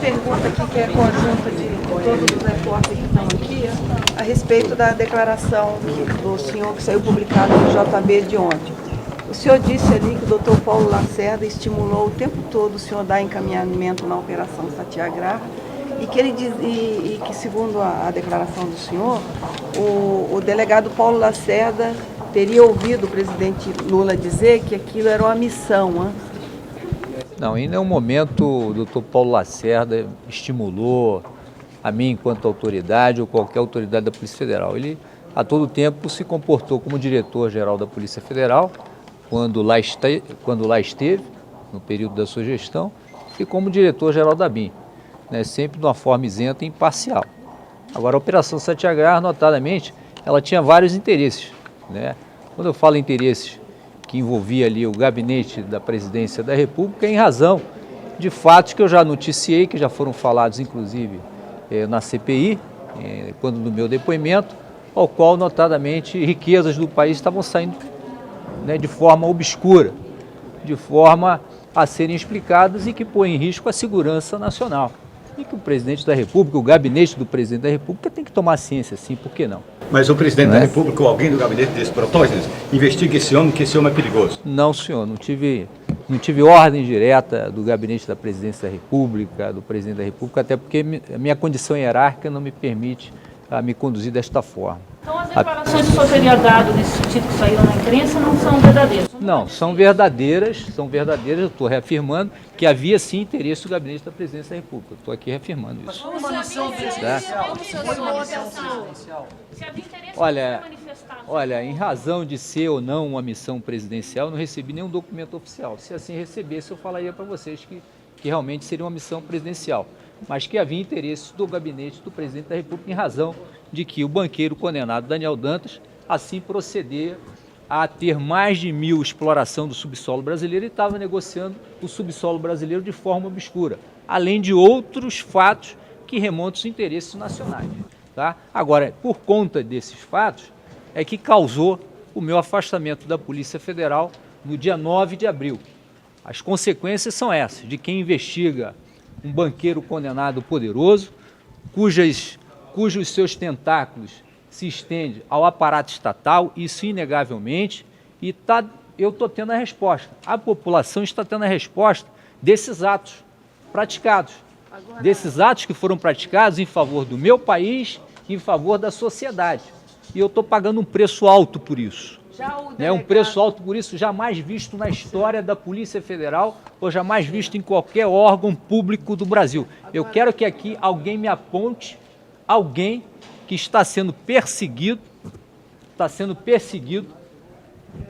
pergunta aqui que é conjunta de todos os repórteres que estão aqui, a respeito da declaração do senhor que saiu publicada no JB de ontem. O senhor disse ali que o doutor Paulo Lacerda estimulou o tempo todo o senhor dar encaminhamento na Operação Satyagraha e que ele diz, e que, segundo a declaração do senhor, o delegado Paulo Lacerda teria ouvido o presidente Lula dizer que aquilo era uma missão. Não, em nenhum momento o doutor Paulo Lacerda estimulou a mim enquanto autoridade ou qualquer autoridade da Polícia Federal. Ele, a todo tempo, se comportou como diretor-geral da Polícia Federal, quando lá esteve, no período da sua gestão, e como diretor-geral da BIM, né, sempre de uma forma isenta e imparcial. Agora, a Operação Satyagraha, notadamente, ela tinha vários interesses, né? Quando eu falo interesses que envolvia ali o gabinete da Presidência da República, em razão de fatos que eu já noticiei, que já foram falados, inclusive, na CPI, quando no meu depoimento, ao qual, notadamente, riquezas do país estavam saindo, né, de forma obscura, de forma a serem explicadas e que põe em risco a segurança nacional. E que o presidente da República, o gabinete do presidente da República tem que tomar ciência, sim, por que não? Mas o presidente da República ou alguém do gabinete desse Protógenes investiga esse homem, que esse homem é perigoso? Não, senhor, não tive ordem direta do gabinete da presidência da República, do presidente da República, até porque a minha condição hierárquica não me permite me conduzir desta forma. Então as declarações que o senhor teria dado nesse sentido que saíram na imprensa não são verdadeiras? Não, são verdadeiras, eu estou reafirmando que havia sim interesse do gabinete da presidência da República. Eu estou aqui reafirmando isso. Mas foi uma missão presidencial? Foi uma missão presidencial? Olha, em razão de ser ou não uma missão presidencial, eu não recebi nenhum documento oficial. Se assim recebesse, eu falaria para vocês que realmente seria uma missão presidencial, mas que havia interesse do gabinete do presidente da República em razão de que o banqueiro condenado Daniel Dantas assim proceder a ter mais de 1.000 exploração do subsolo brasileiro e estava negociando o subsolo brasileiro de forma obscura, além de outros fatos que remontam aos interesses nacionais. Tá? Agora, por conta desses fatos, é que causou o meu afastamento da Polícia Federal no dia 9 de abril. As consequências são essas, de quem investiga um banqueiro condenado poderoso, cujos seus tentáculos se estendem ao aparato estatal, isso inegavelmente, e eu estou tendo a resposta. A população está tendo a resposta desses atos praticados, desses atos que foram praticados em favor do meu país e em favor da sociedade. E eu estou pagando um preço alto por isso. Um preço alto por isso jamais visto na história da Polícia Federal ou jamais visto em qualquer órgão público do Brasil. Eu quero que aqui alguém me aponte alguém que está sendo perseguido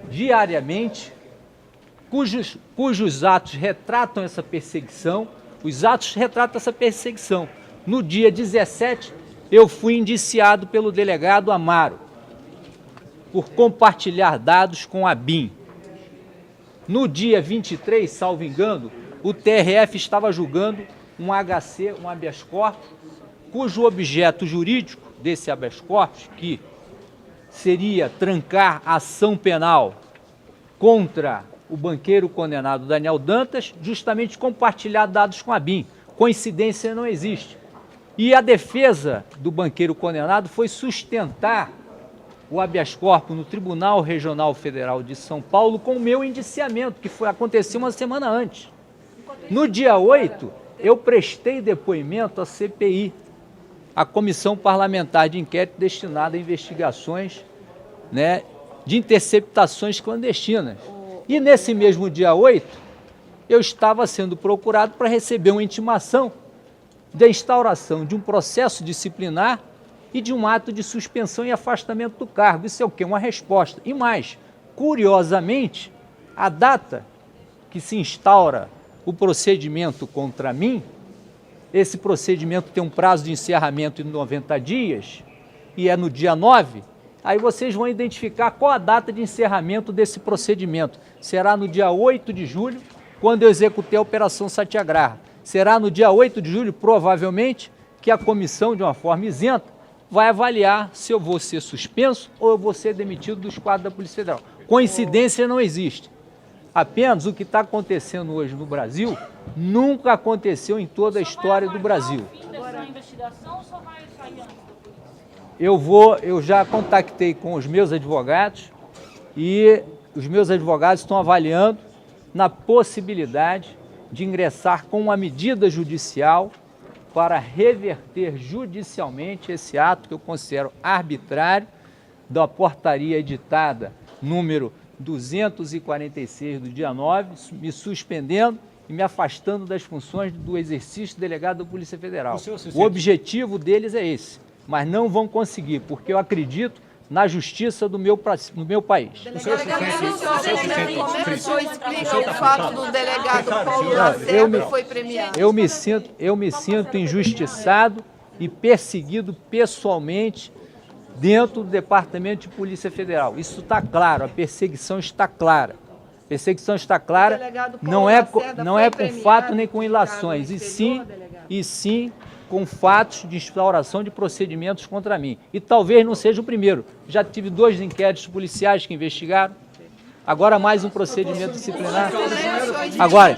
diariamente, cujos atos retratam essa perseguição. Os atos retratam essa perseguição. No dia 17, eu fui indiciado pelo delegado Amaro por compartilhar dados com a BIM. No dia 23, salvo engano, o TRF estava julgando um HC, um habeas corpus, cujo objeto jurídico desse habeas corpus, que seria trancar a ação penal contra o banqueiro condenado Daniel Dantas, justamente compartilhar dados com a BIM. Coincidência não existe. E a defesa do banqueiro condenado foi sustentar o habeas corpus no Tribunal Regional Federal de São Paulo com o meu indiciamento, que aconteceu uma semana antes. No dia 8, eu prestei depoimento à CPI, a Comissão Parlamentar de Inquérito destinada a investigações, né, de interceptações clandestinas. E nesse mesmo dia 8, eu estava sendo procurado para receber uma intimação da instauração de um processo disciplinar e de um ato de suspensão e afastamento do cargo. Isso é o quê? Uma resposta. E mais, curiosamente, a data que se instaura o procedimento contra mim, esse procedimento tem um prazo de encerramento de 90 dias, e é no dia 9, aí vocês vão identificar qual a data de encerramento desse procedimento. Será no dia 8 de julho, quando eu executei a Operação Satyagraha. Será no dia 8 de julho, provavelmente, que a comissão, de uma forma isenta, vai avaliar se eu vou ser suspenso ou eu vou ser demitido dos quadros da Polícia Federal. Coincidência não existe. Apenas o que está acontecendo hoje no Brasil nunca aconteceu em toda a história do Brasil. Dessa investigação ou só vai sair antes da polícia? Eu já contactei com os meus advogados e os meus advogados estão avaliando na possibilidade de ingressar com uma medida judicial para reverter judicialmente esse ato que eu considero arbitrário da portaria editada número 246 do dia 9, me suspendendo e me afastando das funções do exercício de delegado da Polícia Federal. O objetivo deles é esse, mas não vão conseguir, porque eu acredito na justiça do meu país. Como o senhor explica o fato do delegado Paulo Lacerda que foi premiado? Eu me sinto injustiçado e perseguido pessoalmente dentro do Departamento de Polícia Federal. Isso está claro, a perseguição está clara. A perseguição está clara, não é com fato nem com ilações, e sim com fatos de instauração de procedimentos contra mim. E talvez não seja o primeiro. Já tive 2 inquéritos policiais que investigaram, agora mais um procedimento disciplinar. Agora,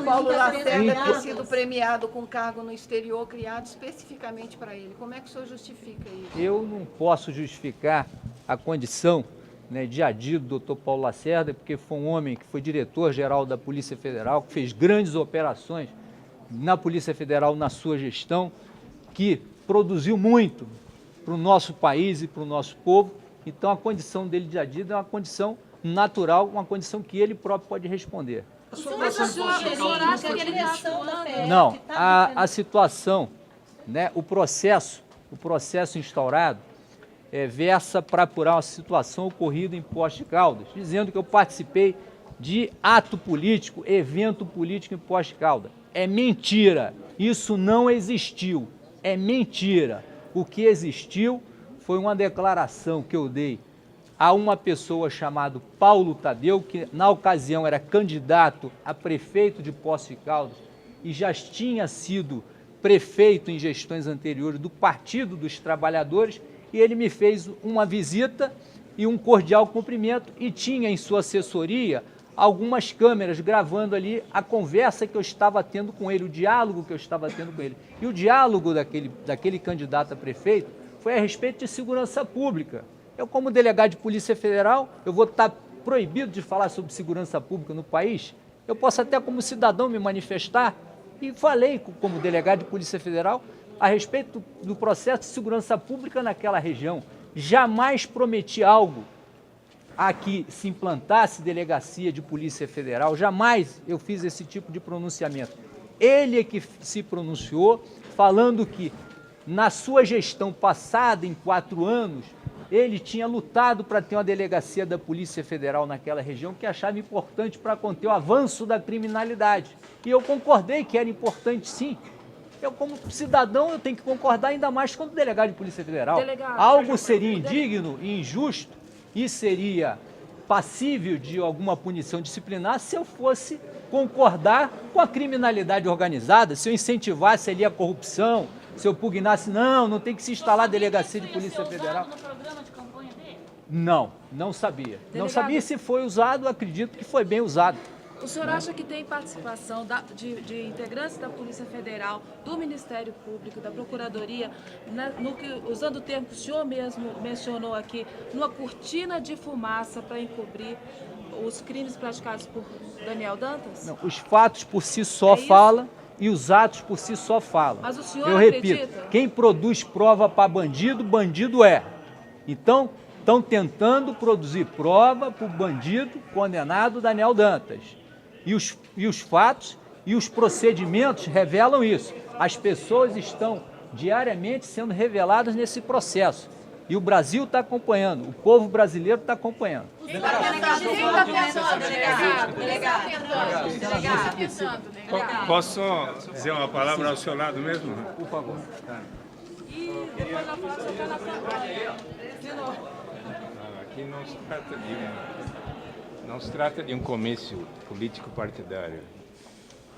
Paulo Lacerda ter sido premiado com cargo no exterior criado especificamente para ele. Como é que o senhor justifica isso? eu não posso justificar a condição, né, de adido do doutor Paulo Lacerda, porque foi um homem que foi diretor-geral da Polícia Federal, que fez grandes operações na Polícia Federal na sua gestão, que produziu muito para o nosso país e para o nosso povo. Então a condição dele de adido é uma condição natural, uma condição que ele próprio pode responder. Não, a situação, né, o processo instaurado versa para apurar uma situação ocorrida em Poços de Caldas, dizendo que eu participei de ato político, evento político em Poços de Caldas. É mentira, isso não existiu, é mentira. O que existiu foi uma declaração que eu dei a uma pessoa chamada Paulo Tadeu, que na ocasião era candidato a prefeito de Poços de Caldas e já tinha sido prefeito em gestões anteriores do Partido dos Trabalhadores, e ele me fez uma visita e um cordial cumprimento e tinha em sua assessoria algumas câmeras gravando ali a conversa que eu estava tendo com ele, o diálogo que eu estava tendo com ele. E o diálogo daquele candidato a prefeito foi a respeito de segurança pública. Eu, como delegado de Polícia Federal, eu vou estar proibido de falar sobre segurança pública no país? Eu posso até, como cidadão, me manifestar, e falei como delegado de Polícia Federal a respeito do processo de segurança pública naquela região. Jamais prometi algo a que se implantasse delegacia de Polícia Federal, jamais eu fiz esse tipo de pronunciamento. Ele é que se pronunciou, falando que na sua gestão passada, em 4 anos, ele tinha lutado para ter uma delegacia da Polícia Federal naquela região que achava importante para conter o avanço da criminalidade. E eu concordei que era importante, sim. Eu, como cidadão, eu tenho que concordar, ainda mais como delegado de Polícia Federal. Algo seria indigno e injusto e seria passível de alguma punição disciplinar se eu fosse concordar com a criminalidade organizada, se eu incentivasse ali a corrupção, se eu pugnasse, não tem que se instalar delegacia de Polícia Federal. No programa de campanha dele? Não sabia. Não sabia se foi usado, acredito que foi bem usado. O senhor acha que tem participação de integrantes da Polícia Federal, do Ministério Público, da Procuradoria, usando o termo que o senhor mesmo mencionou aqui, numa cortina de fumaça para encobrir os crimes praticados por Daniel Dantas? Não, os fatos por si só falam e os atos por si só falam. Mas o senhor repito, quem produz prova para bandido, bandido é. Então, estão tentando produzir prova para o bandido condenado Daniel Dantas. E os fatos e os procedimentos revelam isso. As pessoas estão diariamente sendo reveladas nesse processo. E o Brasil está acompanhando, o povo brasileiro está acompanhando. Posso dizer uma palavra ao seu lado mesmo? Por favor. E depois nós falamos sobre a Aqui não se trata de um comício político partidário.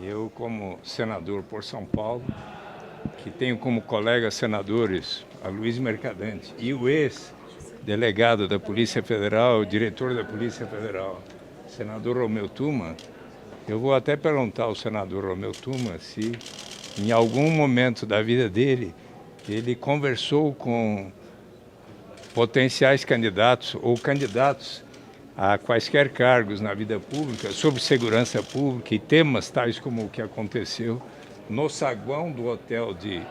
Eu, como senador por São Paulo, que tenho como colegas senadores a Luiz Mercadante e o ex-delegado da Polícia Federal, o diretor da Polícia Federal, senador Romeu Tuma, eu vou até perguntar ao senador Romeu Tuma se, em algum momento da vida dele, ele conversou com potenciais candidatos ou candidatos a quaisquer cargos na vida pública sobre segurança pública e temas tais como o que aconteceu no saguão do hotel de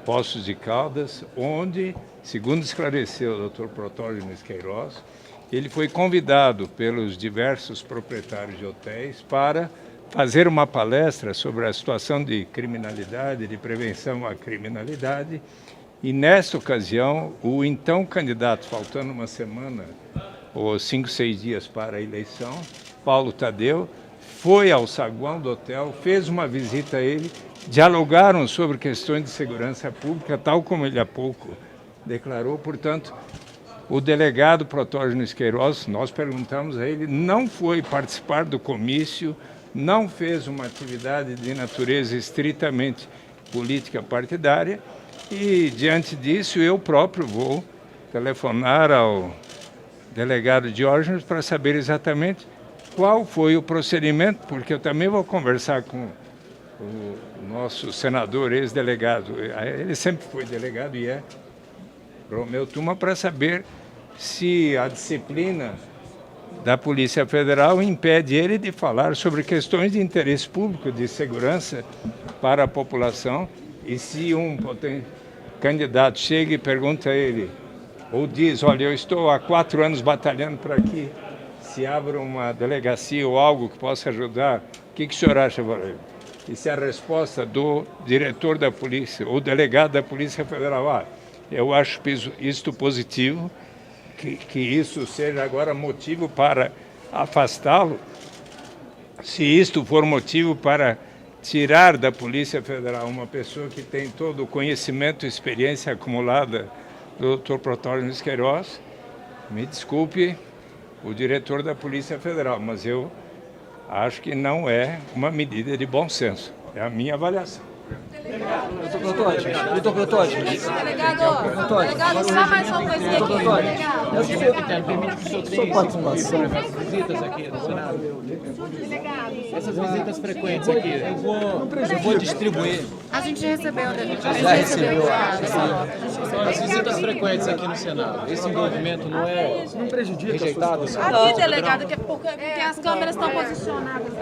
Poços de Caldas, onde, segundo esclareceu o Dr. Protógenes Queiroz, ele foi convidado pelos diversos proprietários de hotéis para fazer uma palestra sobre a situação de criminalidade, de prevenção à criminalidade, e nesta ocasião, o então candidato, faltando uma semana, ou 5, 6 dias para a eleição, Paulo Tadeu, foi ao saguão do hotel, fez uma visita a ele, dialogaram sobre questões de segurança pública, tal como ele há pouco declarou. Portanto, o delegado Protógenes Queiroz, nós perguntamos a ele, não foi participar do comício, não fez uma atividade de natureza estritamente política partidária, e, diante disso, eu próprio vou telefonar ao delegado Diógenes para saber exatamente qual foi o procedimento, porque eu também vou conversar com o nosso senador ex-delegado, ele sempre foi delegado e é Romeu Tuma, para saber se a disciplina da Polícia Federal impede ele de falar sobre questões de interesse público, de segurança para a população. E se um candidato chega e pergunta a ele, ou diz, olha, eu estou há 4 anos batalhando para que se abra uma delegacia ou algo que possa ajudar, o que o senhor acha, Valério? E se a resposta do diretor da polícia ou delegado da Polícia Federal, eu acho isto positivo, que isso seja agora motivo para afastá-lo, se isto for motivo para tirar da Polícia Federal uma pessoa que tem todo o conhecimento e experiência acumulada do Dr. Protógenes Queiroz, me desculpe o diretor da Polícia Federal, mas eu acho que não é uma medida de bom senso. É a minha avaliação. Doutor Protógenes. Delegado, só mais uma coisinha aqui. Permite que o senhor tenha essas visitas aqui no Senado? Essas visitas frequentes aqui, eu vou distribuir. A gente recebeu, Já recebeu as visitas frequentes aqui no Senado. Esse envolvimento não é rejeitado? aqui, delegado, que é porque as câmeras estão posicionadas.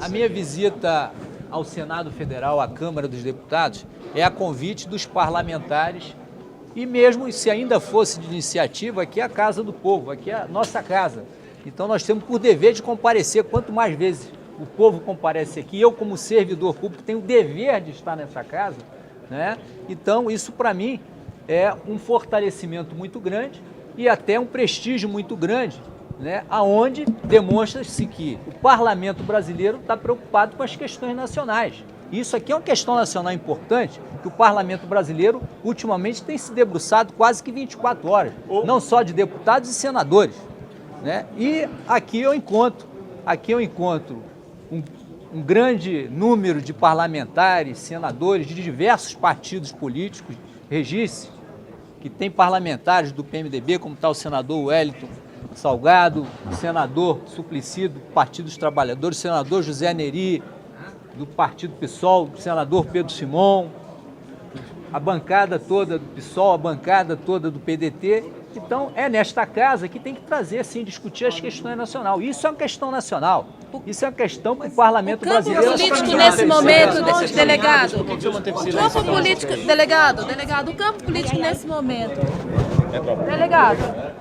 A minha visita ao Senado Federal, à Câmara dos Deputados, é a convite dos parlamentares e mesmo se ainda fosse de iniciativa, aqui é a Casa do Povo, aqui é a nossa casa. Então nós temos por dever de comparecer, quanto mais vezes o povo comparece aqui, eu como servidor público tenho o dever de estar nessa casa, né? Então isso para mim é um fortalecimento muito grande e até um prestígio muito grande, né, aonde demonstra-se que o parlamento brasileiro está preocupado com as questões nacionais. Isso aqui é uma questão nacional importante, que o parlamento brasileiro ultimamente tem se debruçado quase que 24 horas, não só de deputados e senadores, né? E aqui eu encontro um grande número de parlamentares, senadores de diversos partidos políticos, regisse, que tem parlamentares do PMDB, como está o senador Wellington Salgado, o senador Suplicy do Partido dos Trabalhadores, o senador José Neri do Partido PSOL, o senador Pedro Simon, a bancada toda do PSOL, a bancada toda do PDT. Então é nesta casa que tem que trazer, sim, discutir as questões nacionais. Isso é uma questão nacional, isso é uma questão que o parlamento brasileiro... O campo político nesse momento, delegado, o campo político, delegado, o campo político nesse momento, delegado.